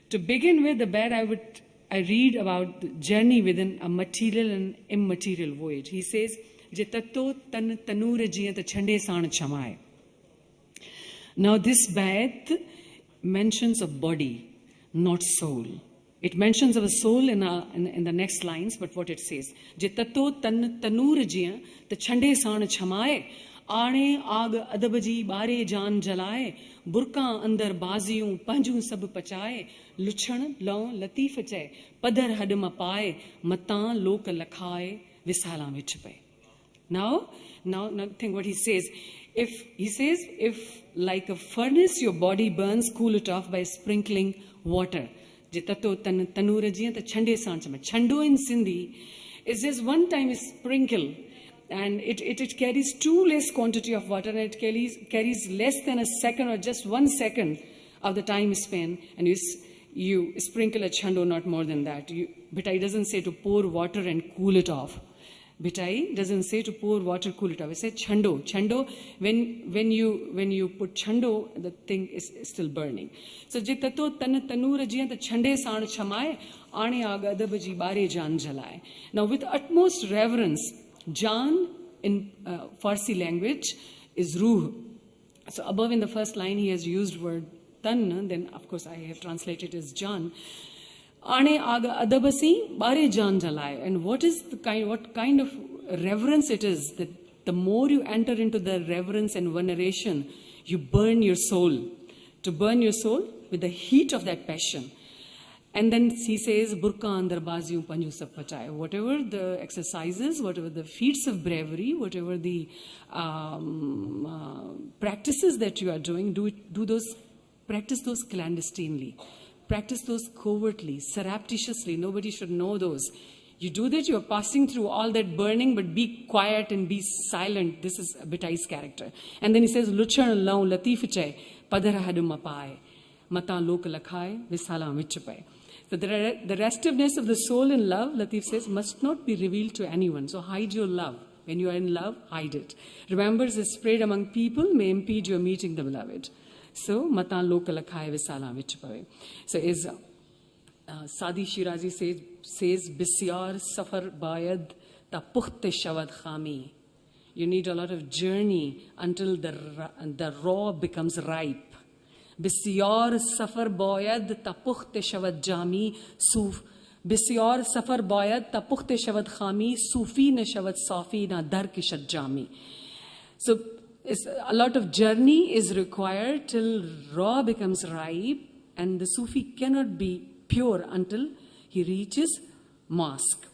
To begin with, the bed I read about the journey within a material and immaterial void. He says, Je tatto tan tanur jiyan ta chande saan chamaye. Now this bayat mentions a body, not soul. It mentions of a soul in the next lines, but what it says, Je tatto tan tanur jiyan ta chande saan chamaye. आणे आग अदब जी बारे जान जलाए बुरका अंदर बाजियूं पंजूं सब पचाए लुछण लौ लतीफ चए पधर हड म पाए मतां लोक लखाए विसाला विच पे. Now think what he says. If like a furnace your body burns, cool it off by sprinkling water. Jitato tanur jiyan ta chande saan chama. Chando in Sindhi is just one time sprinkle. And it carries too less quantity of water, and it carries less than a second or just 1 second of the time spent, and you sprinkle a chando, not more than that. Bhitai doesn't say to pour water and cool it off. Bhitai doesn't say to pour water, cool it off. It says chando. Chando, when you put chando, the thing is still burning. So jitato tanur jiyan ta chande saan chamaye aane aga adabaji bare jaan jalaye. Now with utmost reverence, Jaan in Farsi language is ruh. So above in the first line he has used word tan, then of course I have translated as Jaan. Aane aga adabasi bare jaan jalai. And what kind of reverence it is, that the more you enter into the reverence and veneration, you burn your soul. To burn your soul with the heat of that passion. And then he says, Burka andar baziyu panju sab pachaye. Whatever the exercises, whatever the feats of bravery, whatever the practices that you are doing, practice those clandestinely. Practice those covertly, surreptitiously. Nobody should know those. You do that, you are passing through all that burning, but be quiet and be silent. This is Bhitai's character. And then he says, Luchan lau latif chay, padhara hadum apaye, mata lok lakhaye, visala vichapaye. So the restiveness of the soul in love, Latif says, must not be revealed to anyone. So hide your love. When you are in love, hide it. Remembers is spread among people may impede your meeting the beloved. So, matan loka lakhaye visala vichpave. So is Sadi Shirazi says bisyar safar bayad ta pukhte shavad khami. You need a lot of journey until the raw becomes ripe. Bisyar safar boyad ta pukhte shavad jami suf. Bisyar safar boyad ta pukhte shavad khami sufi na shavad safi na dar ki shad jami. So a lot of journey is required till raw becomes ripe, and the Sufi cannot be pure until he reaches mosque.